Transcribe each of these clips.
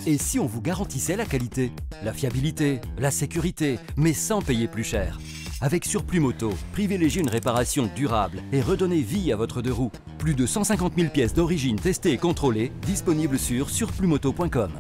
Et si on vous garantissait la qualité, la fiabilité, la sécurité, mais sans payer plus cher? Avec Surplus Moto, privilégiez une réparation durable et redonnez vie à votre deux roues. Plus de 150 000 pièces d'origine testées et contrôlées, disponibles sur surplusmoto.com.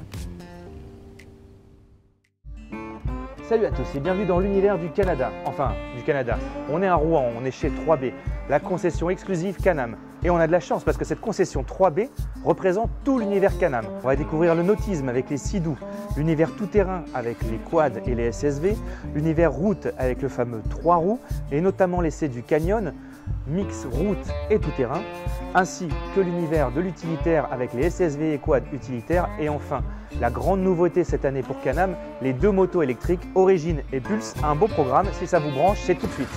Salut à tous et bienvenue dans l'univers du Canada. Enfin, du Canada. On est à Rouen, on est chez 3B, la concession exclusive Can-Am. Et on a de la chance parce que cette concession 3B représente tout l'univers Can-Am. On va découvrir le nautisme avec les Sea-Doo, l'univers tout-terrain avec les quads et les SSV, l'univers route avec le fameux 3 roues et notamment l'essai du Canyon, mix route et tout-terrain, ainsi que l'univers de l'utilitaire avec les SSV et quads utilitaires et enfin la grande nouveauté cette année pour Can-Am, les deux motos électriques Origin et Pulse. Un beau programme, si ça vous branche, c'est tout de suite.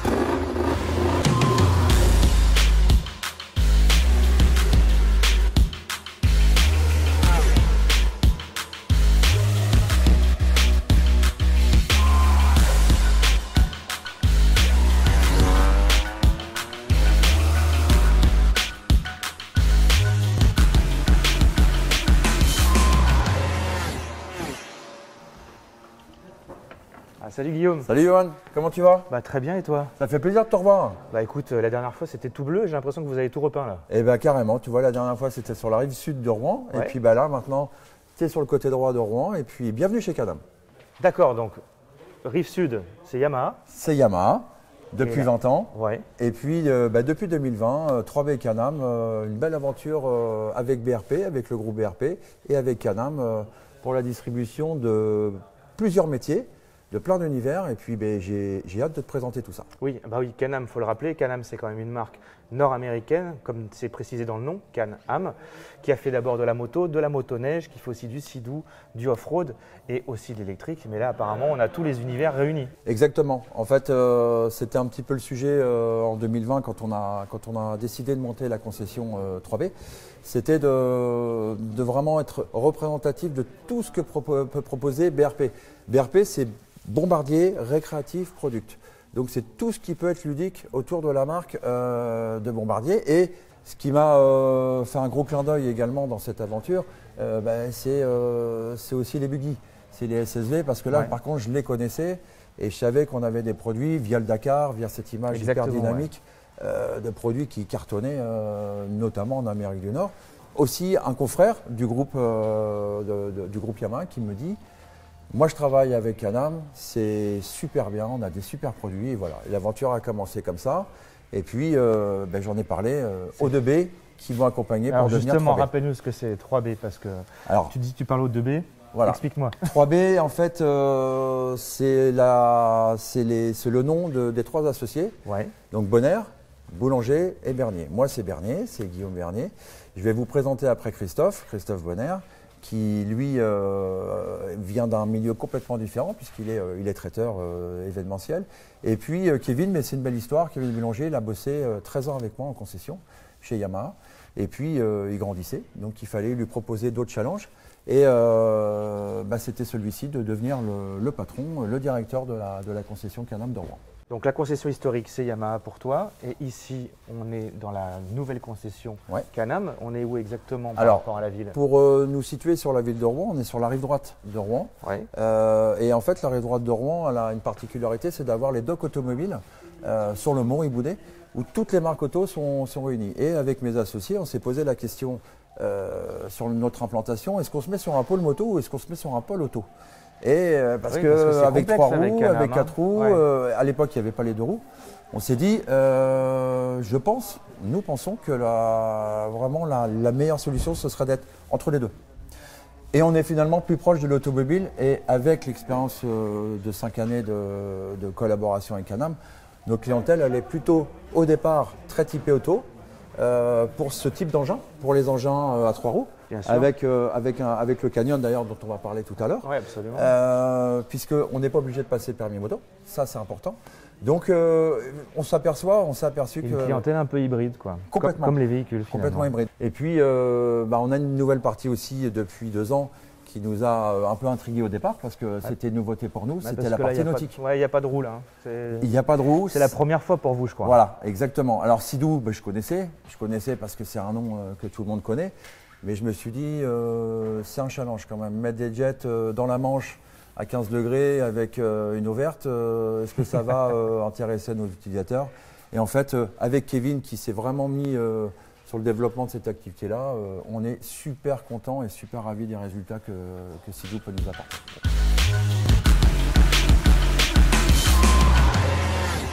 Salut Guillaume. Salut Johan, comment tu vas? Très bien et toi? Ça fait plaisir de te revoir. Écoute, la dernière fois c'était tout bleu, j'ai l'impression que vous avez tout repeint là. Eh bien carrément, tu vois la dernière fois c'était sur la rive sud de Rouen et puis là maintenant tu es sur le côté droit de Rouen et puis bienvenue chez Can-Am. D'accord, donc rive sud c'est Yamaha. C'est Yamaha depuis 20 ans et puis depuis 2020, 3B et Can-Am, une belle aventure avec BRP, avec le groupe BRP et avec Can-Am pour la distribution de plusieurs métiers. De plein d'univers et puis j'ai hâte de te présenter tout ça. Oui, Can-Am, il faut le rappeler, Can-Am c'est quand même une marque nord-américaine, comme c'est précisé dans le nom, Can-Am, qui a fait d'abord de la motoneige, qui fait aussi du Sea-Doo, du off-road et aussi de l'électrique. Mais là apparemment on a tous les univers réunis. Exactement, en fait c'était un petit peu le sujet en 2020 quand on a décidé de monter la concession 3B. C'était de vraiment être représentatif de tout ce que peut proposer BRP. BRP c'est Bombardier Recreative Product. Donc c'est tout ce qui peut être ludique autour de la marque de Bombardier. Et ce qui m'a fait un gros clin d'œil également dans cette aventure, c'est aussi les buggy, c'est les SSV parce que là par contre je les connaissais et je savais qu'on avait des produits via le Dakar, via cette image hyper dynamique de produits qui cartonnaient notamment en Amérique du Nord. Aussi un confrère du groupe Yamaha qui me dit: moi, je travaille avec Can-Am, c'est super bien, on a des super produits. Et voilà, l'aventure a commencé comme ça. Et puis, j'en ai parlé aux 2B qui vont accompagner pour devenir 3B. Justement, rappelle-nous ce que c'est 3B parce que tu parles aux 2B. Voilà. Explique-moi. 3B, en fait, c'est le nom des trois associés. Donc, Bonner, Boulanger et Bernier. Moi, c'est Bernier, c'est Guillaume Bernier. Je vais vous présenter après Christophe Bonner, qui lui vient d'un milieu complètement différent puisqu'il est traiteur événementiel. Et puis Kevin, mais c'est une belle histoire, Kevin Boulanger, il a bossé 13 ans avec moi en concession chez Yamaha. Et puis il grandissait, donc il fallait lui proposer d'autres challenges. Et c'était celui-ci de devenir le patron, le directeur de la concession Can-Am de Rouen. Donc la concession historique, c'est Yamaha pour toi. Et ici, on est dans la nouvelle concession Can-Am. On est où exactement par rapport à la ville? Pour nous situer sur la ville de Rouen, on est sur la rive droite de Rouen. Et en fait, la rive droite de Rouen, elle a une particularité, c'est d'avoir les docks automobiles sur le Mont Riboudet, où toutes les marques auto sont réunies. Et avec mes associés, on s'est posé la question sur notre implantation, est-ce qu'on se met sur un pôle moto ou est-ce qu'on se met sur un pôle auto? Et parce qu'avec 3 roues, avec 4 roues, à l'époque il n'y avait pas les 2 roues, on s'est dit, nous pensons que vraiment la meilleure solution ce serait d'être entre les deux. Et on est finalement plus proche de l'automobile et avec l'expérience de 5 années de collaboration avec Can-Am, nos clientèles elle est plutôt au départ très typée auto pour ce type d'engin, pour les engins à 3 roues. Avec le Canyon d'ailleurs dont on va parler tout à l'heure. Oui, absolument. Puisqu'on n'est pas obligé de passer permis moto, ça c'est important. Donc on s'est aperçu que… Une clientèle un peu hybride quoi. Complètement. Comme les véhicules finalement. Complètement hybride. Et puis on a une nouvelle partie aussi depuis 2 ans qui nous a un peu intrigués au départ parce que c'était une nouveauté pour nous, c'était la partie nautique. Il n'y a pas de roue là. Il n'y a pas de roue. C'est la première fois pour vous je crois. Voilà, exactement. Alors Sea-Doo, je connaissais parce que c'est un nom que tout le monde connaît. Mais je me suis dit, c'est un challenge quand même. Mettre des jets dans la Manche à 15 degrés avec une eau verte, est-ce que ça va intéresser nos utilisateurs? Et en fait, avec Kevin qui s'est vraiment mis sur le développement de cette activité-là, on est super content et super ravis des résultats que Sea-Doo peut nous apporter.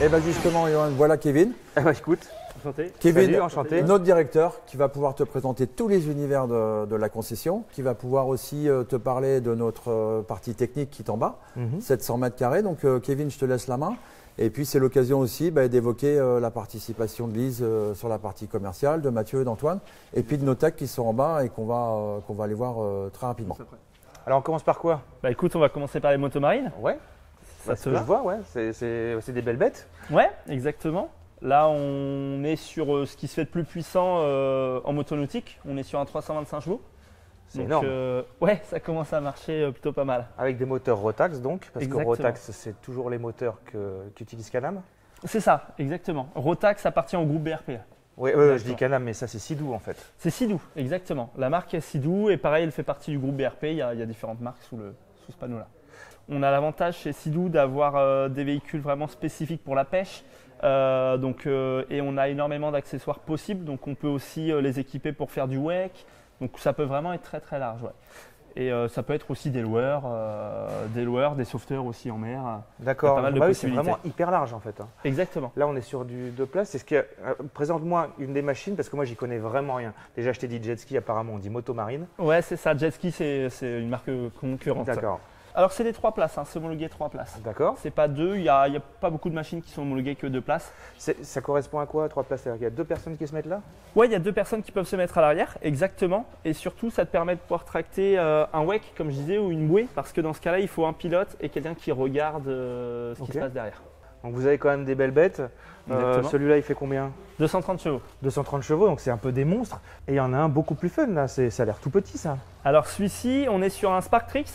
Et bien justement, Johan, voilà Kevin. Écoute, enchanté. Kevin, salut, enchanté. Notre directeur qui va pouvoir te présenter tous les univers de la concession, qui va pouvoir aussi te parler de notre partie technique qui est en bas, 700 mètres carrés. Donc Kevin, je te laisse la main. Et puis c'est l'occasion aussi d'évoquer la participation de Lise sur la partie commerciale, de Mathieu et d'Antoine, et puis de nos techs qui sont en bas et qu'on va aller voir très rapidement. Alors on commence par quoi? Bah écoute, on va commencer par les motomarines. Ouais, Ça ce que je vois, ouais, c'est des belles bêtes. Ouais, exactement. Là, on est sur ce qui se fait de plus puissant en motonautique. On est sur un 325 chevaux. C'est Donc, énorme. Ouais, ça commence à marcher plutôt pas mal. Avec des moteurs Rotax donc, parce Exactement. que Rotax c'est toujours les moteurs qu'utilise Can-Am. C'est ça, exactement. Rotax appartient au groupe BRP. Oui, je Exactement. dis Can-Am, mais ça c'est Sea-Doo en fait. C'est Sea-Doo, exactement. La marque est Sea-Doo et pareil, elle fait partie du groupe BRP. Il y a différentes marques sous ce panneau-là. On a l'avantage chez Sea-Doo d'avoir des véhicules vraiment spécifiques pour la pêche. Et on a énormément d'accessoires possibles. Donc on peut aussi les équiper pour faire du wake. Donc ça peut vraiment être très très large. Ouais. Et ça peut être aussi des loueurs, des sauveteurs aussi en mer. D'accord, pas mal de bah oui, c'est possibilités. vraiment hyper large en fait. Exactement. Là on est sur du 2 places. C'est ce qui présente-moi une des machines parce que moi j'y connais vraiment rien. Déjà je t'ai dit jet ski, apparemment on dit motomarine. Ouais, c'est ça. Jet ski, c'est une marque concurrente. D'accord. Alors c'est des 3 places, c'est homologué 3 places. D'accord. C'est pas 2, il n'y a pas beaucoup de machines qui sont homologuées que 2 places. Ça correspond à quoi 3 places? C'est-à-dire qu'il y a 2 personnes qui se mettent là? Ouais, il y a 2 personnes qui peuvent se mettre à l'arrière, exactement. Et surtout, ça te permet de pouvoir tracter un wake, comme je disais, ou une bouée, parce que dans ce cas-là, il faut un pilote et quelqu'un qui regarde ce qui se passe derrière. Donc vous avez quand même des belles bêtes. Exactement. Celui-là il fait combien? 230 chevaux. 230 chevaux, donc c'est un peu des monstres. Et il y en a un beaucoup plus fun là, ça a l'air tout petit ça. Alors celui-ci, on est sur un Sparktrix.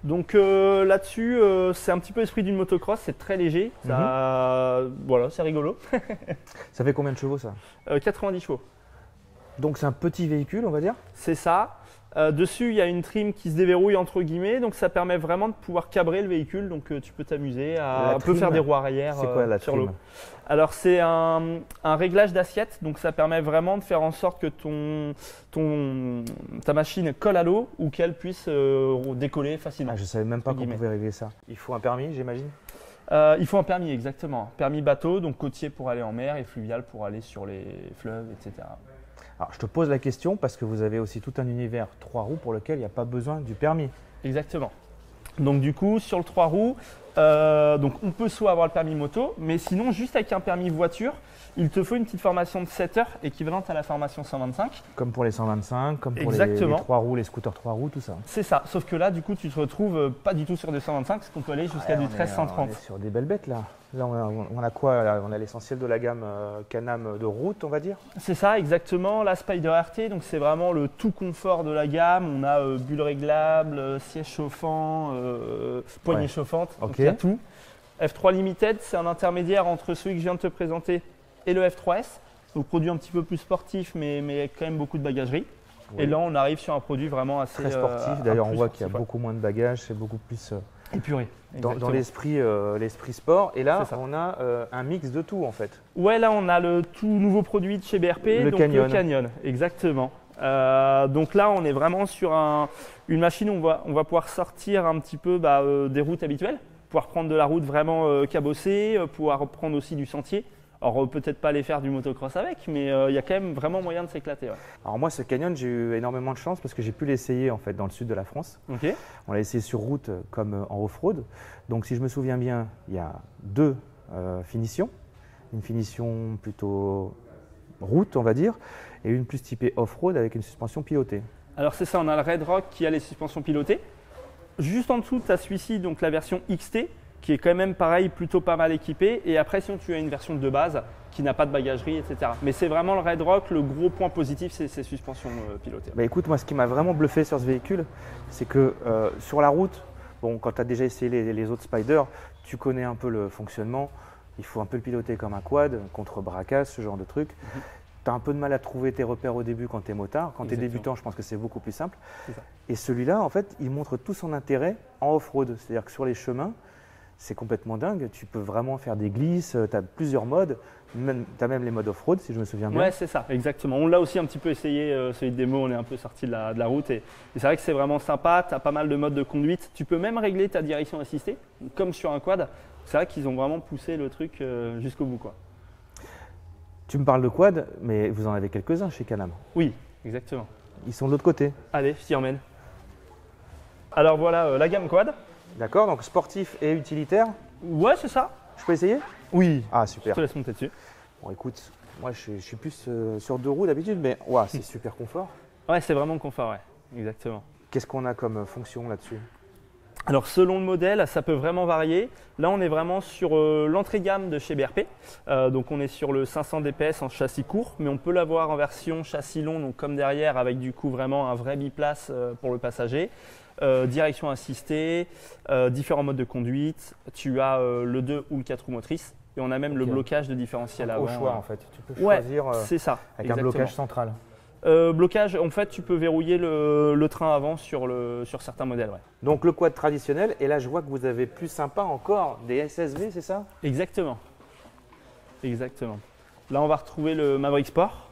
Donc là-dessus, c'est un petit peu l'esprit d'une motocross, c'est très léger. Voilà, c'est rigolo. Ça fait combien de chevaux ça? 90 chevaux. Donc c'est un petit véhicule on va dire? C'est ça. Dessus, il y a une trim qui se déverrouille entre guillemets, donc ça permet vraiment de pouvoir cabrer le véhicule. Donc tu peux t'amuser à un peu faire des roues arrière C'est quoi la sur trim? l'eau. Alors c'est un réglage d'assiette, donc ça permet vraiment de faire en sorte que ta machine colle à l'eau ou qu'elle puisse décoller facilement. Ah, je savais même pas Entre qu'on guillemets. pouvait régler ça. Il faut un permis j'imagine? Il faut un permis, exactement. Permis bateau, donc côtier pour aller en mer et fluvial pour aller sur les fleuves, etc. Alors je te pose la question parce que vous avez aussi tout un univers 3 roues pour lequel il n'y a pas besoin du permis. Exactement. Donc du coup, sur le 3 roues, donc on peut soit avoir le permis moto, mais sinon juste avec un permis voiture, il te faut une petite formation de 7 heures équivalente à la formation 125. Comme pour les 125, comme pour les Exactement. 3 roues, les scooters 3 roues, tout ça. C'est ça, sauf que là du coup tu te retrouves pas du tout sur des 125, parce qu'on peut aller jusqu'à Ouais, du on est 1330. sur des belles bêtes là. Là on a quoi là? On a l'essentiel de la gamme Can-Am de route on va dire. C'est ça, exactement. La Spider RT, donc c'est vraiment le tout confort de la gamme. On a bulle réglable, siège chauffant, poignée Ouais. chauffante, donc Ok. il y a tout. F3 Limited, c'est un intermédiaire entre celui que je viens de te présenter et le F3S. Donc produit un petit peu plus sportif, mais quand même beaucoup de bagagerie. Oui. Et là, on arrive sur un produit vraiment assez Très sportif. un D'ailleurs on plus voit qu'il y a sportif, beaucoup moins de bagages, c'est beaucoup plus ouais. Épuré. dans Exactement. l'esprit sport. Et là C'est ça. on a un mix de tout en fait. Ouais, là, on a le tout nouveau produit de chez BRP, Le donc Canyon. le Canyon, exactement. Donc là, on est vraiment sur une machine où on va pouvoir sortir un petit peu des routes habituelles, pouvoir prendre de la route vraiment cabossée, pouvoir prendre aussi du sentier. Alors peut-être pas aller faire du motocross avec, mais il y a quand même vraiment moyen de s'éclater. Ouais. Alors moi ce Canyon j'ai eu énormément de chance parce que j'ai pu l'essayer en fait dans le sud de la France. Ok. On l'a essayé sur route comme en off-road. Donc si je me souviens bien, il y a 2 finitions. Une finition plutôt route on va dire et une plus typée off-road avec une suspension pilotée. Alors c'est ça, on a le Red Rock qui a les suspensions pilotées. Juste en dessous, tu as celui-ci, donc la version XT, qui est quand même pareil, plutôt pas mal équipé. Et après, sinon, tu as une version de base qui n'a pas de bagagerie, etc. Mais c'est vraiment le Red Rock, le gros point positif, c'est ses suspensions pilotées. Bah écoute, moi ce qui m'a vraiment bluffé sur ce véhicule, c'est que sur la route, bon, quand tu as déjà essayé les autres Spider, tu connais un peu le fonctionnement. Il faut un peu le piloter comme un quad, contre braquage, ce genre de truc. tu as un peu de mal à trouver tes repères au début quand tu es motard. Quand tu es Exactement. débutant, je pense que c'est beaucoup plus simple. C'est ça. Et celui-là, en fait, il montre tout son intérêt en off-road. C'est-à-dire que sur les chemins, c'est complètement dingue. Tu peux vraiment faire des glisses, tu as plusieurs modes. Tu as même les modes off-road, si je me souviens bien. Ouais, c'est ça, exactement. On l'a aussi un petit peu essayé, celui de démo, on est un peu sorti de la route. Et c'est vrai que c'est vraiment sympa, tu as pas mal de modes de conduite. Tu peux même régler ta direction assistée, comme sur un quad. C'est vrai qu'ils ont vraiment poussé le truc jusqu'au bout, quoi. Tu me parles de quad, mais vous en avez quelques-uns chez Can-Am. Oui, exactement. Ils sont de l'autre côté. Allez, je t'y emmène. Alors voilà la gamme quad. D'accord, donc sportif et utilitaire. Ouais, c'est ça. Je peux essayer? Oui. Ah, Je super. te laisse monter dessus. Bon, écoute, moi je suis plus sur deux roues d'habitude, mais ouah, c'est super confort. Ouais, c'est vraiment confort, ouais. Exactement. Qu'est-ce qu'on a comme fonction là-dessus? Alors selon le modèle, ça peut vraiment varier. Là, on est vraiment sur l'entrée gamme de chez BRP. Donc on est sur le 500 DPS en châssis court, mais on peut l'avoir en version châssis long, donc comme derrière, avec du coup vraiment un vrai biplace pour le passager. Direction assistée, différents modes de conduite. Tu as le 2 ou le 4 roues motrices. Et on a même le blocage de différentiel avant. Au choix en fait, tu peux Ouais, choisir c'est ça. avec un blocage central. Blocage, en fait, tu peux verrouiller le train avant sur certains modèles. Ouais. Donc le quad traditionnel, et là je vois que vous avez plus sympa encore des SSV, c'est ça? Exactement. Exactement. Là, on va retrouver le Maverick Sport,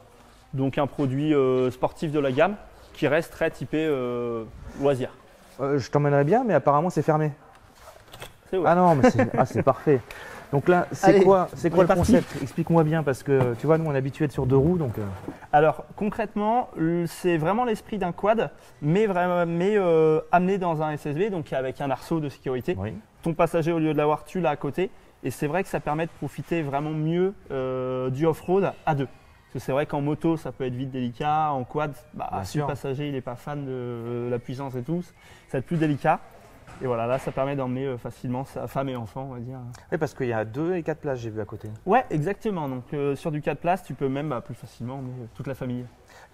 donc un produit sportif de la gamme qui reste très typé loisir. Je t'emmènerais bien, mais apparemment c'est fermé. C'est vrai. Ah non, mais c'est parfait. Donc là, c'est Allez, quoi on est le parti. concept? Explique-moi bien, parce que tu vois, nous on est habitués sur deux roues, donc Alors concrètement, c'est vraiment l'esprit d'un quad, mais amené dans un SSV, donc avec un arceau de sécurité. oui. Ton passager, au lieu de l'avoir, tu l'as à côté. Et c'est vrai que ça permet de profiter vraiment mieux du off-road à deux. Parce que c'est vrai qu'en moto, ça peut être vite délicat. En quad, Bien si le sûr. passager n'est pas fan de la puissance et tout, ça va être plus délicat. Et voilà, là, ça permet d'emmener facilement sa femme et enfant, on va dire. Oui, parce qu'il y a 2 et 4 places, j'ai vu à côté. Ouais, exactement. Donc sur du 4 places, tu peux même plus facilement emmener toute la famille.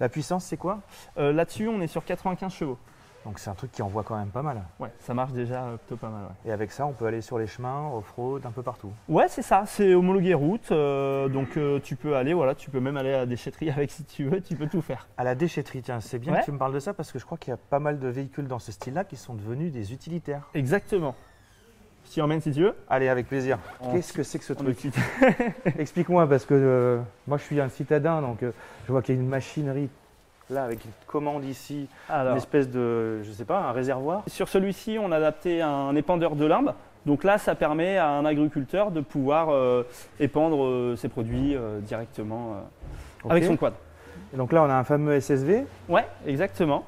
La puissance, c'est quoi? Là-dessus, on est sur 95 chevaux. Donc c'est un truc qui envoie quand même pas mal. Ouais, ça marche déjà plutôt pas mal. Ouais. Et avec ça, on peut aller sur les chemins, off-road, un peu partout. Ouais, c'est ça, c'est homologué route, donc tu peux aller, voilà, tu peux même aller à la déchetterie avec si tu veux, tu peux tout faire. À la déchetterie, tiens, c'est bien Ouais. que tu me parles de ça parce que je crois qu'il y a pas mal de véhicules dans ce style-là qui sont devenus des utilitaires. Exactement. Je t'y emmène si tu veux. Allez, avec plaisir. En- Qu'est-ce que c'est que ce On truc? est Explique-moi, parce que moi je suis un citadin, donc je vois qu'il y a une machinerie là avec une commande ici, une Alors, espèce de, je sais pas, un réservoir. sur celui-ci, on a adapté un épandeur de limbe. Donc là, ça permet à un agriculteur de pouvoir épandre ses produits directement avec Ok. son quad. Et donc là, on a un fameux SSV. Ouais, exactement.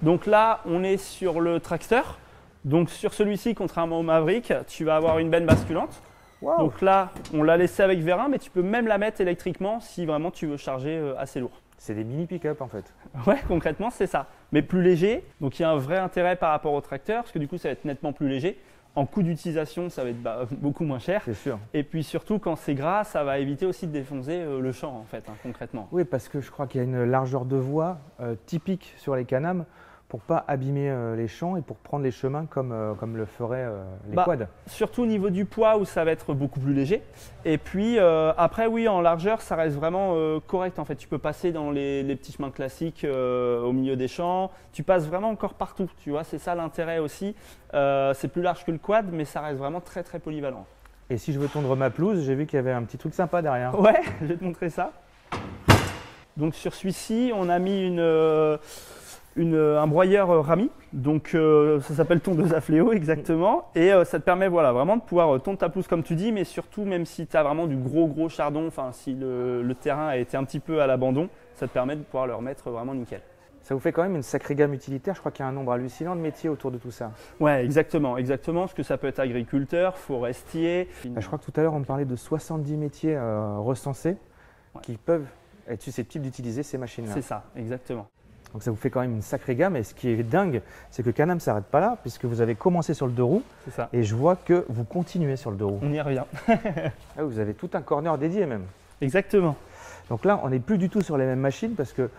Donc là, on est sur le tracteur. Donc sur celui-ci, contrairement au Maverick, tu vas avoir une benne basculante. Waouh. Donc là, on l'a laissé avec vérin, mais tu peux même la mettre électriquement si vraiment tu veux charger assez lourd. C'est des mini pick-up en fait. Ouais, concrètement, c'est ça. Mais plus léger. Donc il y a un vrai intérêt par rapport au tracteur, parce que du coup, ça va être nettement plus léger. En coût d'utilisation, ça va être beaucoup moins cher. C'est sûr. Et puis surtout, quand c'est gras, ça va éviter aussi de défoncer le champ, en fait, concrètement. Oui, parce que je crois qu'il y a une largeur de voie typique sur les Can-Am pour pas abîmer les champs et pour prendre les chemins comme le feraient les quads. Surtout au niveau du poids où ça va être beaucoup plus léger. Et puis après, oui, en largeur, ça reste vraiment correct. En fait, tu peux passer dans les petits chemins classiques au milieu des champs. Tu passes vraiment encore partout. Tu vois, c'est ça l'intérêt aussi. C'est plus large que le quad, mais ça reste vraiment très très polyvalent. Et si je veux tondre ma pelouse, j'ai vu qu'il y avait un petit truc sympa derrière. Ouais, je vais te montrer ça. Donc sur celui-ci, on a mis un broyeur Rami, donc ça s'appelle tondeuse à fléau exactement, et ça te permet voilà, vraiment de pouvoir tondre ta pelouse comme tu dis, mais surtout même si tu as vraiment du gros chardon, enfin si le terrain a été un petit peu à l'abandon, ça te permet de pouvoir le remettre vraiment nickel. Ça vous fait quand même une sacrée gamme utilitaire. Je crois qu'il y a un nombre hallucinant de métiers autour de tout ça. Ouais, exactement, parce que ça peut être agriculteur, forestier. Je crois que tout à l'heure, on me parlait de 70 métiers recensés qui peuvent être susceptibles d'utiliser ces machines-là. C'est ça, exactement. Donc ça vous fait quand même une sacrée gamme. Et ce qui est dingue, c'est que Can-Am ne s'arrête pas là, puisque vous avez commencé sur le deux roues. C'est ça. Et je vois que vous continuez sur le deux roues. On y revient. Ah, vous avez tout un corner dédié même. Exactement. Donc là, on n'est plus du tout sur les mêmes machines parce que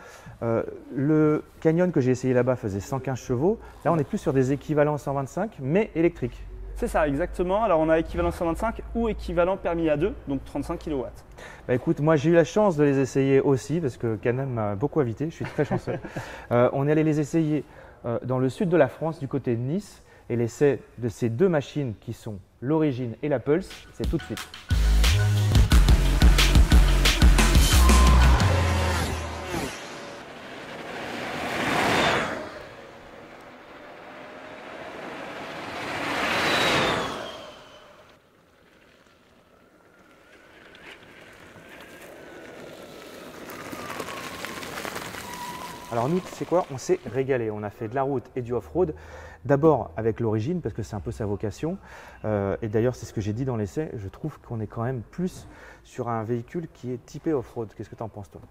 le Canyon que j'ai essayé là-bas faisait 115 chevaux. Là, on est plus sur des équivalents 125, mais électriques. C'est ça, exactement. Alors on a équivalent 125 ou équivalent permis à 2, donc 35 kW. Bah écoute, moi j'ai eu la chance de les essayer aussi parce que Can-Am m'a beaucoup invité, je suis très chanceux. On est allé les essayer dans le sud de la France, du côté de Nice, et l'essai de ces deux machines qui sont l'Origine et la Pulse, c'est tout de suite. Alors nous, tu sais quoi, on s'est régalé. On a fait de la route et du off-road. D'abord avec l'Origine, parce que c'est un peu sa vocation. Et d'ailleurs, c'est ce que j'ai dit dans l'essai. Je trouve qu'on est quand même plus sur un véhicule qui est typé off-road. Qu'est-ce que tu en penses, toi?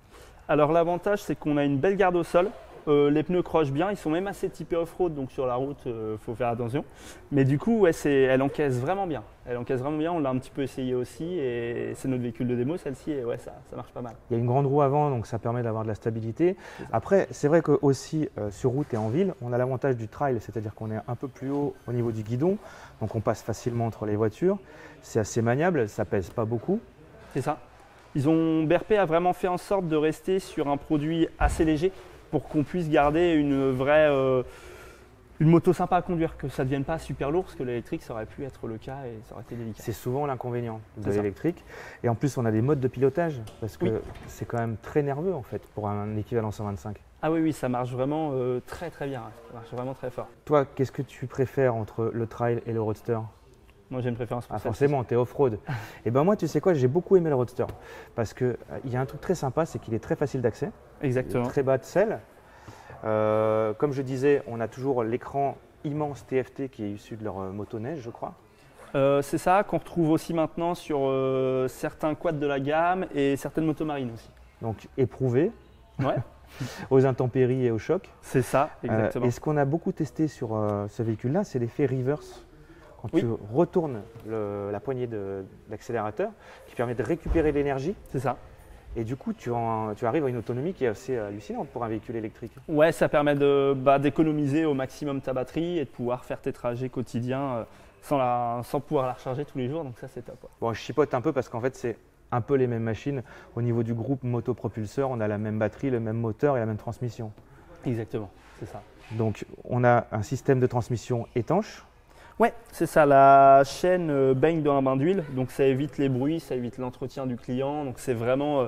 Alors l'avantage, c'est qu'on a une belle garde au sol. Les pneus crochent bien, ils sont même assez typés off-road, donc sur la route, il faut faire attention. Mais du coup, ouais, elle encaisse vraiment bien. Elle encaisse vraiment bien, on l'a un petit peu essayé aussi, et c'est notre véhicule de démo, celle-ci, et ouais, ça marche pas mal. Il y a une grande roue avant, donc ça permet d'avoir de la stabilité. Après, c'est vrai que aussi sur route et en ville, on a l'avantage du trail, c'est-à-dire qu'on est un peu plus haut au niveau du guidon, donc on passe facilement entre les voitures. C'est assez maniable, ça pèse pas beaucoup. C'est ça. BRP a vraiment fait en sorte de rester sur un produit assez léger, pour qu'on puisse garder une moto sympa à conduire, que ça ne devienne pas super lourd, parce que l'électrique, ça aurait pu être le cas et ça aurait été délicat. C'est souvent l'inconvénient de l'électrique. Et en plus, on a des modes de pilotage, parce que c'est quand même très nerveux en fait pour un équivalent 125. Ah oui, ça marche vraiment très très bien, ça marche vraiment très fort. Toi, qu'est-ce que tu préfères entre le trail et le roadster? Moi, j'ai une préférence pour ça. Forcément, tu es off-road. Et ben moi, tu sais quoi, j'ai beaucoup aimé le roadster, parce qu'il y a un truc très sympa, c'est qu'il est très facile d'accès. Exactement. Très bas de selle. Comme je disais, on a toujours l'écran immense TFT qui est issu de leur motoneige, je crois. C'est ça qu'on retrouve aussi maintenant sur certains quads de la gamme et certaines motos marines aussi. Donc éprouvé ouais. aux intempéries et aux chocs. C'est ça, exactement. Et ce qu'on a beaucoup testé sur ce véhicule-là, c'est l'effet reverse. Quand tu retournes la poignée d'accélérateur, qui permet de récupérer l'énergie. C'est ça. Et du coup, tu arrives à une autonomie qui est assez hallucinante pour un véhicule électrique. Ouais, ça permet d'économiser au maximum ta batterie et de pouvoir faire tes trajets quotidiens sans pouvoir la recharger tous les jours, donc ça c'est top. Ouais. Bon, je chipote un peu parce qu'en fait c'est un peu les mêmes machines. Au niveau du groupe motopropulseur, on a la même batterie, le même moteur et la même transmission. Exactement, c'est ça. Donc on a un système de transmission étanche. Ouais, c'est ça, la chaîne baigne dans un bain d'huile, donc ça évite les bruits, ça évite l'entretien du client, donc c'est vraiment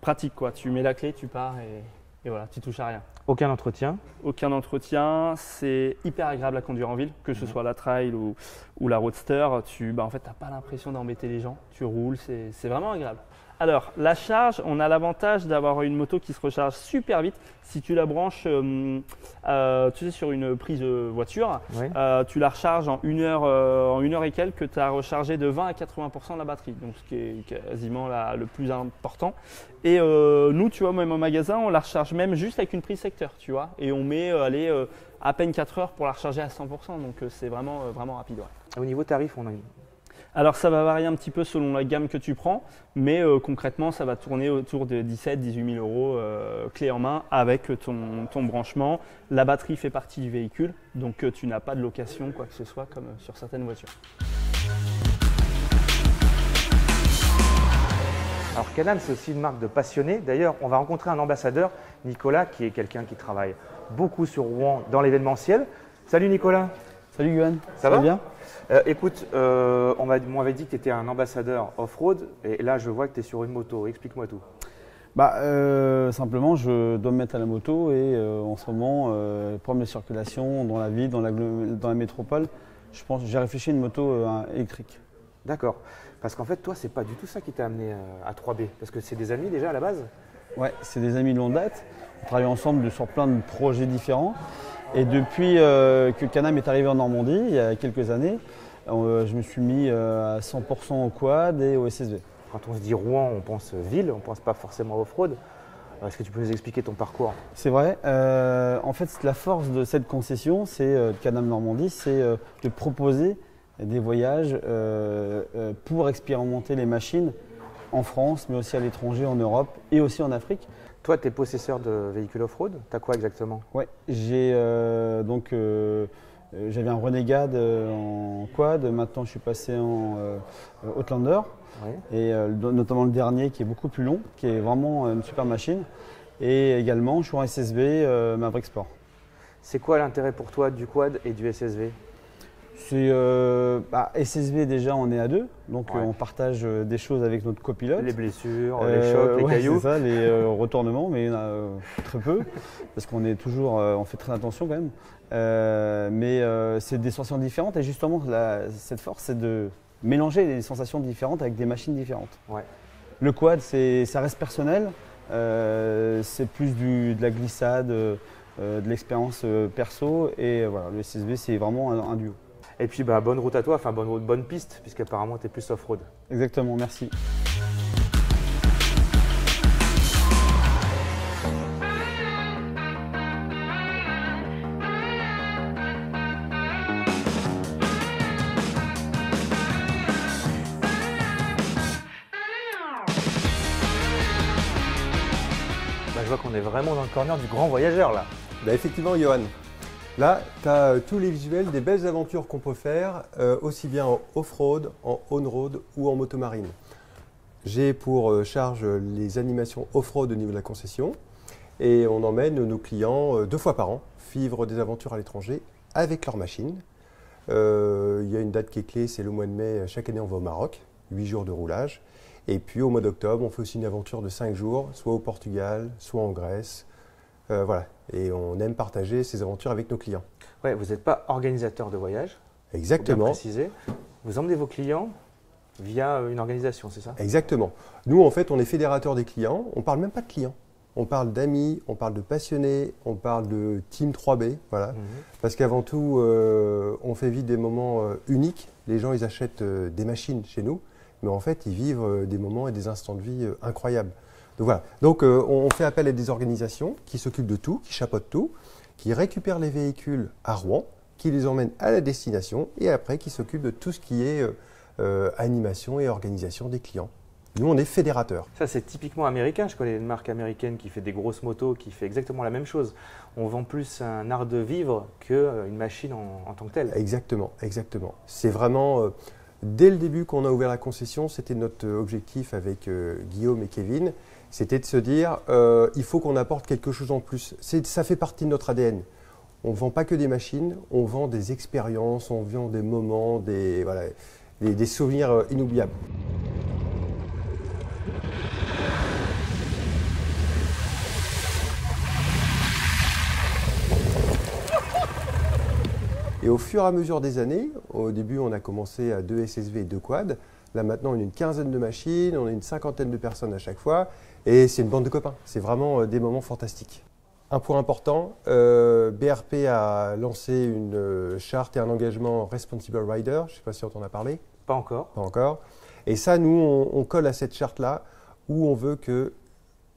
pratique quoi. Tu mets la clé, tu pars et voilà, tu touches à rien. Aucun entretien? Aucun entretien, c'est hyper agréable à conduire en ville, que ce soit la trail ou la roadster, en fait tu n'as pas l'impression d'embêter les gens, tu roules, c'est vraiment agréable. Alors, la charge, on a l'avantage d'avoir une moto qui se recharge super vite. Si tu la branches tu sais, sur une prise voiture, tu la recharges en une heure et quelques, tu as rechargé de 20 à 80% de la batterie, donc ce qui est quasiment le plus important. Et nous, tu vois, même au magasin, on la recharge même juste avec une prise secteur, tu vois, et on met à peine 4 heures pour la recharger à 100%, donc c'est vraiment rapide. Ouais. Au niveau tarif, on a une… Alors ça va varier un petit peu selon la gamme que tu prends, mais concrètement ça va tourner autour de 17 000 – 18 000 euros clé en main avec ton branchement. La batterie fait partie du véhicule, donc tu n'as pas de location quoi que ce soit comme sur certaines voitures. Alors Can-Am, c'est aussi une marque de passionnés. D'ailleurs, on va rencontrer un ambassadeur, Nicolas, qui est quelqu'un qui travaille beaucoup sur Rouen dans l'événementiel. Salut Nicolas. Salut Johan, ça va bien? Écoute, on m'avait dit que tu étais un ambassadeur off-road et là je vois que tu es sur une moto. Explique-moi tout. Simplement, je dois me mettre à la moto et en ce moment, problème de circulation dans la ville, dans la métropole, j'ai réfléchi à une moto électrique. D'accord. Parce qu'en fait, toi, c'est pas du tout ça qui t'a amené à 3B. Parce que c'est des amis déjà à la base? Ouais, c'est des amis de longue date. On travaille ensemble sur plein de projets différents. Et depuis que Can-Am est arrivé en Normandie, il y a quelques années, je me suis mis à 100% au quad et au SSV. Quand on se dit Rouen, on pense ville, on ne pense pas forcément off-road. Est-ce que tu peux nous expliquer ton parcours? C'est vrai. En fait, la force de cette concession, c'est Can-Am Normandie, c'est de proposer des voyages pour expérimenter les machines en France, mais aussi à l'étranger, en Europe et aussi en Afrique. Toi, tu es possesseur de véhicules off-road. Tu as quoi exactement? Ouais, j'ai J'avais un Renegade en quad, maintenant je suis passé en Outlander, et notamment le dernier qui est beaucoup plus long, qui est vraiment une super machine. Et également je suis en SSV Maverick Sport. C'est quoi l'intérêt pour toi du quad et du SSV? C'est SSV déjà on est à deux, donc on partage des choses avec notre copilote. Les blessures, les chocs, les cailloux. C'est ça, les retournements, mais il y en a très peu, parce qu'on est toujours, on fait très attention quand même. Mais c'est des sensations différentes et justement cette force c'est de mélanger des sensations différentes avec des machines différentes. Ouais. Le quad ça reste personnel, c'est plus de la glissade, de l'expérience perso et voilà, le SSV c'est vraiment un duo. Et puis bonne route à toi, enfin bonne piste, puisqu'apparemment tu es plus off-road. Exactement, merci. Je vois qu'on est vraiment dans le corner du grand voyageur là. Effectivement, Johan. Là, tu as tous les visuels des belles aventures qu'on peut faire, aussi bien en off-road, en on-road ou en motomarine. J'ai pour charge les animations off-road au niveau de la concession et on emmène nos clients 2 fois par an vivre des aventures à l'étranger avec leur machine. Il y a une date qui est clé, c'est le mois de mai. Chaque année, on va au Maroc, 8 jours de roulage. Et puis au mois d'octobre, on fait aussi une aventure de 5 jours, soit au Portugal, soit en Grèce. Voilà. Et on aime partager ces aventures avec nos clients. Ouais, vous n'êtes pas organisateur de voyage. Exactement. Faut bien préciser. Vous emmenez vos clients via une organisation, c'est ça? Exactement. Nous, en fait, on est fédérateur des clients. On ne parle même pas de clients. On parle d'amis, on parle de passionnés, on parle de Team 3B. Voilà. Parce qu'avant tout, on fait vivre des moments uniques. Les gens, ils achètent des machines chez nous. Mais en fait, ils vivent des moments et des instants de vie incroyables. Donc voilà. Donc on fait appel à des organisations qui s'occupent de tout, qui chapeautent tout, qui récupèrent les véhicules à Rouen, qui les emmènent à la destination et après qui s'occupent de tout ce qui est animation et organisation des clients. Nous, on est fédérateurs. Ça, c'est typiquement américain. Je connais une marque américaine qui fait des grosses motos, qui fait exactement la même chose. On vend plus un art de vivre qu'une machine en tant que telle. Exactement, exactement. C'est vraiment... Dès le début, quand on a ouvert la concession, c'était notre objectif avec Guillaume et Kevin, c'était de se dire il faut qu'on apporte quelque chose en plus. Ça fait partie de notre ADN. On ne vend pas que des machines, on vend des expériences, on vend des moments, des souvenirs inoubliables. Et au fur et à mesure des années, au début on a commencé à 2 SSV et 2 quads. Là maintenant on a une quinzaine de machines, on a une cinquantaine de personnes à chaque fois. Et c'est une bande de copains. C'est vraiment des moments fantastiques. Un point important, BRP a lancé une charte et un engagement Responsible Rider. Je ne sais pas si on t'en a parlé. Pas encore. Pas encore. Et ça, nous, on colle à cette charte-là où on veut que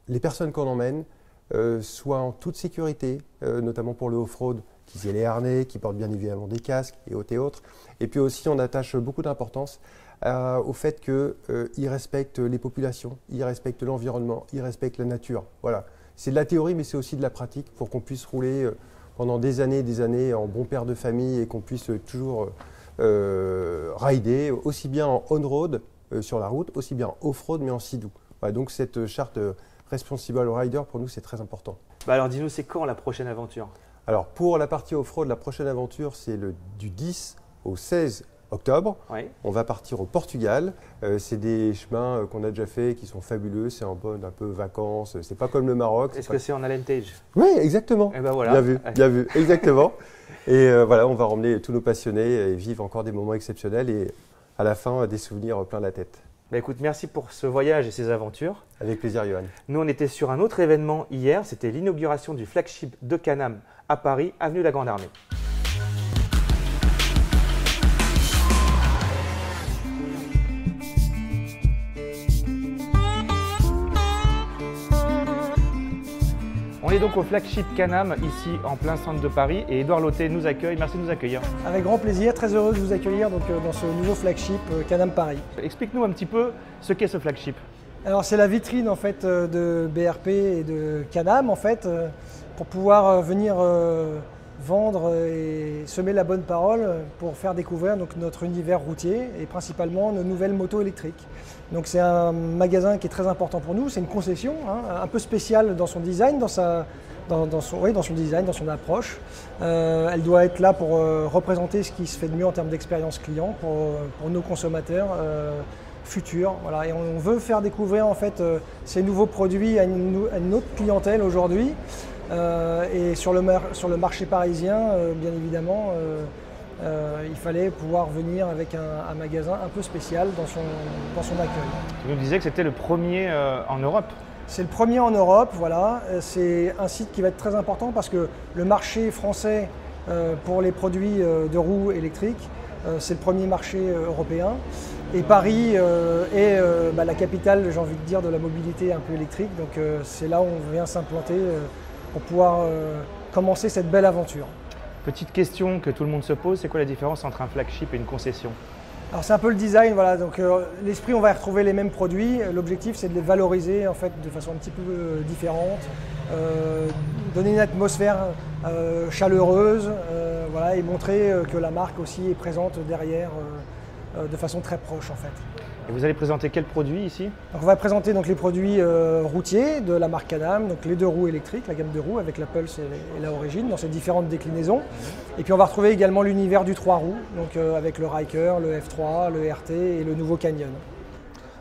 les personnes qu'on emmène soient en toute sécurité, notamment pour le off-road, qu'ils aient les harnais, qu'ils portent bien évidemment des casques et autres. Et puis aussi, on attache beaucoup d'importance au fait qu'ils respectent les populations, ils respectent l'environnement, ils respectent la nature. Voilà. C'est de la théorie, mais c'est aussi de la pratique pour qu'on puisse rouler pendant des années en bon père de famille et qu'on puisse toujours rider, aussi bien en on-road sur la route, aussi bien en off-road, mais en sidou. Voilà, donc cette charte Responsible Rider, pour nous, c'est très important. Alors dis-nous, c'est quand la prochaine aventure? Alors pour la partie off-road, la prochaine aventure, c'est du 10 au 16 octobre. Oui. On va partir au Portugal. C'est des chemins qu'on a déjà fait qui sont fabuleux. C'est en mode un peu vacances. C'est pas comme le Maroc. Est-ce que c'est en Alentejo? Oui, exactement. Et ben voilà. Bien vu, exactement. Et voilà, on va emmener tous nos passionnés et vivre encore des moments exceptionnels et à la fin des souvenirs plein la tête. Bah écoute, merci pour ce voyage et ces aventures. Avec plaisir, Johan. Nous, on était sur un autre événement hier. C'était l'inauguration du flagship de Can-Am à Paris, avenue de la Grande Armée. On est donc au flagship Can-Am, ici en plein centre de Paris, et Édouard Lauté nous accueille. Merci de nous accueillir. Avec grand plaisir, très heureux de vous accueillir donc, dans ce nouveau flagship Can-Am Paris. Explique-nous un petit peu ce qu'est ce flagship. Alors c'est la vitrine en fait de BRP et de Can-Am en fait, pour pouvoir venir vendre et semer la bonne parole pour faire découvrir donc, notre univers routier et principalement nos nouvelles motos électriques. Donc c'est un magasin qui est très important pour nous, c'est une concession, hein, un peu spéciale dans son design, dans son design, dans son approche. Elle doit être là pour représenter ce qui se fait de mieux en termes d'expérience client pour nos consommateurs futurs. Voilà. Et on veut faire découvrir en fait, ces nouveaux produits à une autre clientèle aujourd'hui. Et sur le marché parisien, bien évidemment, il fallait pouvoir venir avec un magasin un peu spécial dans son accueil. Tu nous disais que c'était le premier en Europe. C'est le premier en Europe, voilà. C'est un site qui va être très important parce que le marché français pour les produits de roues électriques, c'est le premier marché européen. Et Paris est la capitale, j'ai envie de dire, de la mobilité un peu électrique. Donc c'est là où on vient s'implanter pour pouvoir commencer cette belle aventure. Petite question que tout le monde se pose, c'est quoi la différence entre un flagship et une concession? Alors c'est un peu le design, voilà. Donc l'esprit, on va y retrouver les mêmes produits. L'objectif, c'est de les valoriser en fait de façon un petit peu différente, donner une atmosphère chaleureuse, voilà, et montrer que la marque aussi est présente derrière de façon très proche en fait. Et vous allez présenter quels produits ici? Donc, on va présenter donc, les produits routiers de la marque Can-Am, donc les 2 roues électriques, la gamme de roues avec la Pulse et la Origin dans ses différentes déclinaisons. Et puis on va retrouver également l'univers du 3 roues, donc avec le Ryker, le F3, le RT et le nouveau Canyon.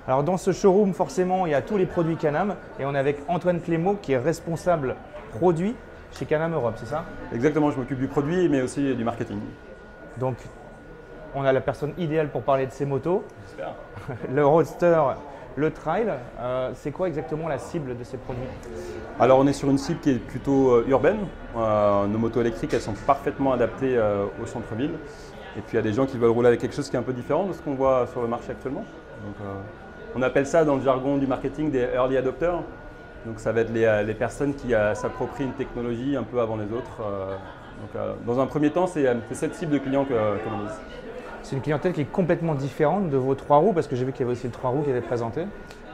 Alors dans ce showroom, forcément, il y a tous les produits Can-Am et on est avec Antoine Clément qui est responsable produit chez Can-Am Europe, c'est ça? Exactement, je m'occupe du produit mais aussi du marketing. Donc on a la personne idéale pour parler de ces motos. J'espère. Le Roadster, le Trail, c'est quoi exactement la cible de ces produits? Alors on est sur une cible qui est plutôt urbaine. Nos motos électriques, elles sont parfaitement adaptées au centre-ville. Et puis il y a des gens qui veulent rouler avec quelque chose qui est un peu différent de ce qu'on voit sur le marché actuellement. Donc, on appelle ça dans le jargon du marketing des early adopters. Donc ça va être les personnes qui s'approprient une technologie un peu avant les autres. Dans un premier temps, c'est cette cible de clients que l'on vise. C'est une clientèle qui est complètement différente de vos 3 roues, parce que j'ai vu qu'il y avait aussi le 3 roues qui était présenté.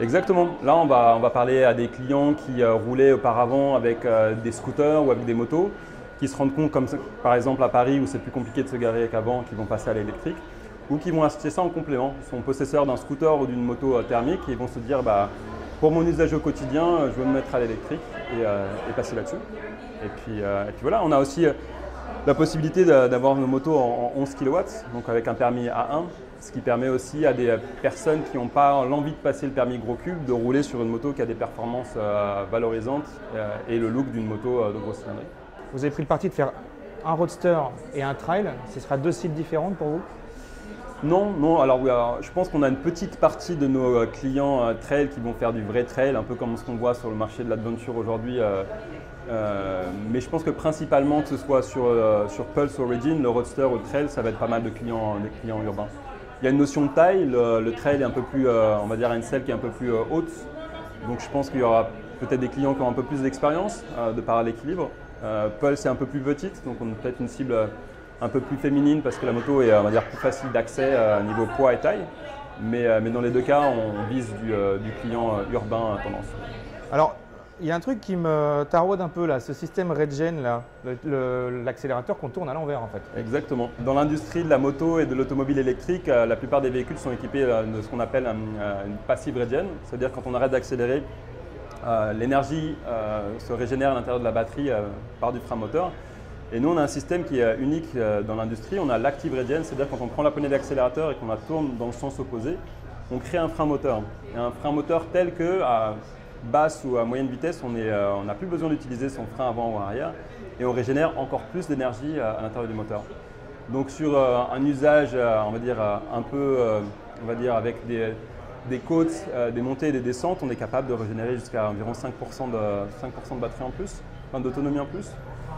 Exactement. Là, on va parler à des clients qui roulaient auparavant avec des scooters ou avec des motos, qui se rendent compte, comme par exemple à Paris, où c'est plus compliqué de se garer qu'avant, qui vont passer à l'électrique, ou qui vont acheter ça en complément. Ils sont possesseurs d'un scooter ou d'une moto thermique et ils vont se dire, pour mon usage au quotidien, je veux me mettre à l'électrique et passer là-dessus. Et puis voilà, on a aussi la possibilité d'avoir nos motos en 11 kW, donc avec un permis A1, ce qui permet aussi à des personnes qui n'ont pas l'envie de passer le permis gros cube de rouler sur une moto qui a des performances valorisantes et le look d'une moto de grosse cylindrée. Vous avez pris le parti de faire un Roadster et un Trail, ce sera 2 cibles différentes pour vous? Non. Alors je pense qu'on a une petite partie de nos clients trail qui vont faire du vrai trail, un peu comme ce qu'on voit sur le marché de l'adventure aujourd'hui. Mais je pense que principalement, que ce soit sur Pulse Origin, le Roadster ou le Trail, ça va être pas mal de clients urbains. Il y a une notion de taille, le Trail est un peu plus, on va dire, à une selle qui est un peu plus haute. Donc je pense qu'il y aura peut-être des clients qui ont un peu plus d'expérience de par l'équilibre. Pulse est un peu plus petite, donc on a peut-être une cible un peu plus féminine parce que la moto est, on va dire, plus facile d'accès niveau poids et taille. Mais dans les 2 cas, on vise du client urbain tendance. Alors, il y a un truc qui me taraude un peu là, ce système Regen là, l'accélérateur qu'on tourne à l'envers en fait. Exactement. Dans l'industrie de la moto et de l'automobile électrique, la plupart des véhicules sont équipés de ce qu'on appelle une passive Regen, c'est-à-dire quand on arrête d'accélérer, l'énergie se régénère à l'intérieur de la batterie par du frein moteur. Et nous, on a un système qui est unique dans l'industrie, on a l'active Regen, c'est-à-dire quand on prend la poignée d'accélérateur et qu'on la tourne dans le sens opposé, on crée un frein moteur. Et un frein moteur tel que basse ou à moyenne vitesse, on n'a plus besoin d'utiliser son frein avant ou arrière et on régénère encore plus d'énergie à l'intérieur du moteur. Donc sur un usage, on va dire un peu, on va dire avec des côtes, des montées et des descentes, on est capable de régénérer jusqu'à environ 5% de batterie en plus, enfin d'autonomie en plus.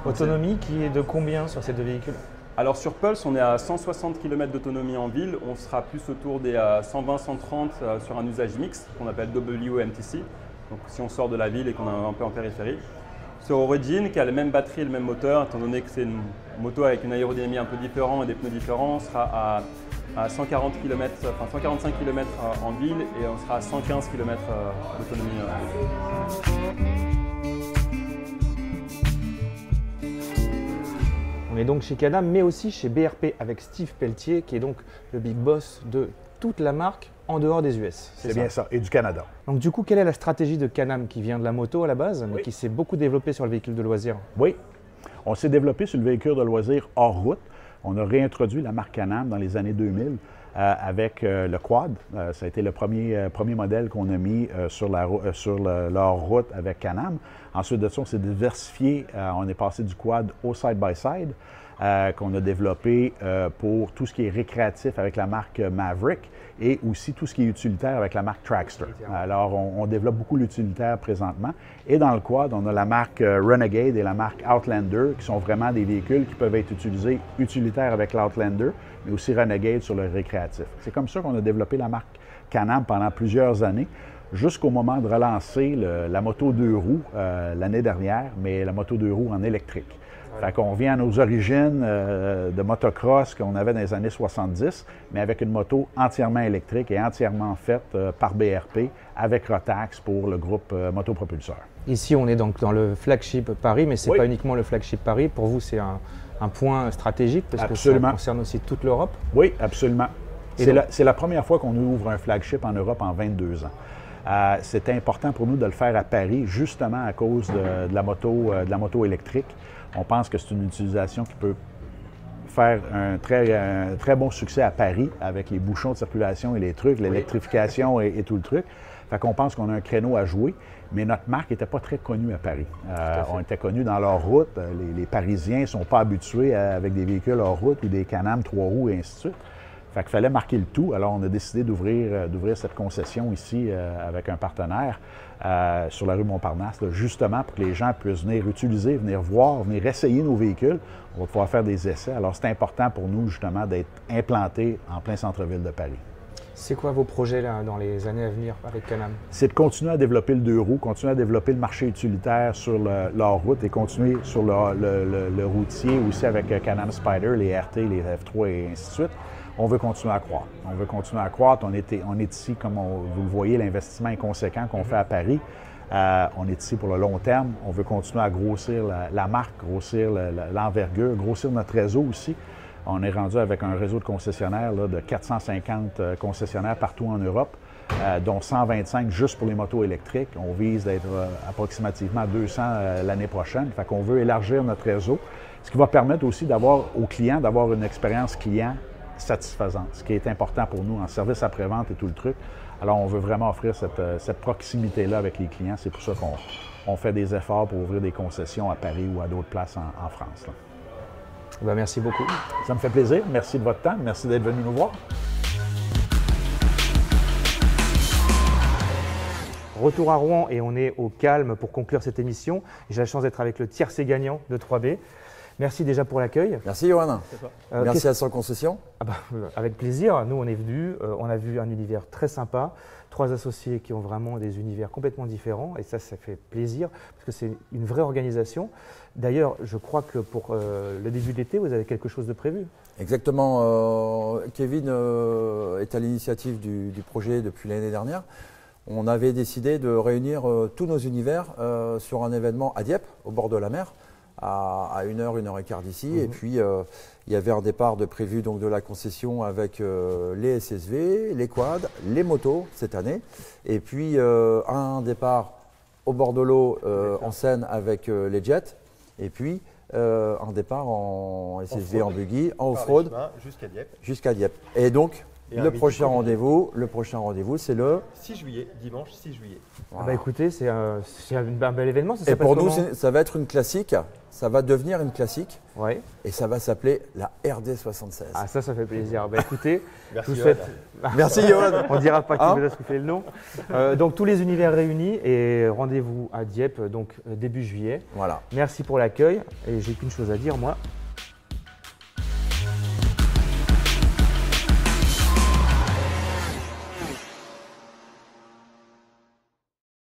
Autonomie qui est de combien sur ces 2 véhicules? Alors sur Pulse, on est à 160 km d'autonomie en ville, on sera plus autour des 120-130 sur un usage mixte qu'on appelle WMTC. Donc si on sort de la ville et qu'on est un peu en périphérie. Sur Origin, qui a la même batterie et le même moteur, étant donné que c'est une moto avec une aérodynamie un peu différente et des pneus différents, on sera à 140 km, enfin 145 km en ville et on sera à 115 km d'autonomie. On est donc chez Can-Am, mais aussi chez BRP avec Steve Pelletier, qui est donc le big boss de toute la marque en dehors des US. C'est bien ça, et du Canada. Donc du coup, quelle est la stratégie de Can-Am qui vient de la moto à la base, mais qui s'est beaucoup développée sur le véhicule de loisir? Oui, on s'est développé sur le véhicule de loisir hors route. On a réintroduit la marque Can-Am dans les années 2000 avec le Quad. Ça a été le premier modèle qu'on a mis sur le hors-route avec Can-Am. Ensuite de ça, on s'est diversifié. On est passé du Quad au side-by-side qu'on a développé pour tout ce qui est récréatif avec la marque Maverick et aussi tout ce qui est utilitaire avec la marque Trackster. Alors, on développe beaucoup l'utilitaire présentement. Et dans le Quad, on a la marque Renegade et la marque Outlander qui sont vraiment des véhicules qui peuvent être utilisés utilitaires avec l'Outlander, mais aussi Renegade sur le récréatif. C'est comme ça qu'on a développé la marque Can-Am pendant plusieurs années, jusqu'au moment de relancer la moto 2 roues l'année dernière, mais la moto 2 roues en électrique. Fait qu'on vient à nos origines de motocross qu'on avait dans les années 70, mais avec une moto entièrement électrique et entièrement faite par BRP avec Rotax pour le groupe Motopropulseur. Ici, on est donc dans le flagship Paris, mais ce n'est pas uniquement le flagship Paris. Pour vous, c'est un point stratégique parce que ça concerne aussi toute l'Europe. Oui, absolument. C'est la première fois qu'on ouvre un flagship en Europe en 22 ans. C'était important pour nous de le faire à Paris, justement à cause de la moto électrique. On pense que c'est une utilisation qui peut faire un très bon succès à Paris avec les bouchons de circulation et les trucs, l'électrification et tout le truc. Fait qu'on pense qu'on a un créneau à jouer, mais notre marque n'était pas très connue à Paris. On était connus dans leur route. Les Parisiens ne sont pas habitués avec des véhicules hors route ou des Can-Am 3 roues et ainsi de suite. Fait qu'il fallait marquer le tout. Alors, on a décidé d'ouvrir cette concession ici avec un partenaire sur la rue Montparnasse, là, justement pour que les gens puissent venir utiliser, venir voir, venir essayer nos véhicules. On va pouvoir faire des essais. Alors, c'est important pour nous, justement, d'être implantés en plein centre-ville de Paris. C'est quoi vos projets là, dans les années à venir avec Can-Am? C'est de continuer à développer le 2 roues, continuer à développer le marché utilitaire sur l'hors-route et continuer sur le routier aussi avec Can-Am Spyder, les RT, les F3 et ainsi de suite. On veut continuer à croître. On veut continuer à croître. On est ici, comme vous le voyez, l'investissement est conséquent qu'on fait à Paris. On est ici pour le long terme. On veut continuer à grossir la marque, grossir l'envergure, grossir notre réseau aussi. On est rendu avec un réseau de concessionnaires là, de 450 concessionnaires partout en Europe, dont 125 juste pour les motos électriques. On vise d'être approximativement à 200 l'année prochaine. Fait qu'on veut élargir notre réseau, ce qui va permettre aussi aux clients d'avoir une expérience client satisfaisante, ce qui est important pour nous en service après-vente et tout le truc. Alors, on veut vraiment offrir cette proximité-là avec les clients. C'est pour ça qu'on fait des efforts pour ouvrir des concessions à Paris ou à d'autres places en France. Ben, merci beaucoup. Ça me fait plaisir. Merci de votre temps. Merci d'être venu nous voir. Retour à Rouen et on est au calme pour conclure cette émission. J'ai la chance d'être avec le tiercé gagnant de 3B. Merci déjà pour l'accueil. Merci Johan. Merci à Sans Concession. Avec plaisir. Nous, on est venus, on a vu un univers très sympa. 3 associés qui ont vraiment des univers complètement différents. Et ça fait plaisir parce que c'est une vraie organisation. D'ailleurs, je crois que pour le début de l'été, vous avez quelque chose de prévu. Exactement. Kevin est à l'initiative du projet depuis l'année dernière. On avait décidé de réunir tous nos univers sur un événement à Dieppe, au bord de la mer, à 1h d'ici. Et puis, il y avait un départ prévu donc, de la concession avec les SSV, les quads, les motos cette année. Et puis, un départ au bord de l'eau en Seine avec les jets. Et puis, un départ en SSV, en buggy, en off-road. Jusqu'à Dieppe. Jusqu'à Dieppe. Et donc, le prochain rendez-vous, c'est le 6 juillet, dimanche 6 juillet. Voilà. Écoutez, c'est un bel événement. Et pour nous, ça va être une classique. Ça va devenir une classique. Ouais. Et ça va s'appeler la RD76. Ah, ça fait plaisir. Écoutez, merci, merci Johan. On ne dira pas qui vous a soufflé le nom. Donc, tous les univers réunis et rendez-vous à Dieppe, donc début juillet. Voilà. Merci pour l'accueil. Et j'ai qu'une chose à dire, moi.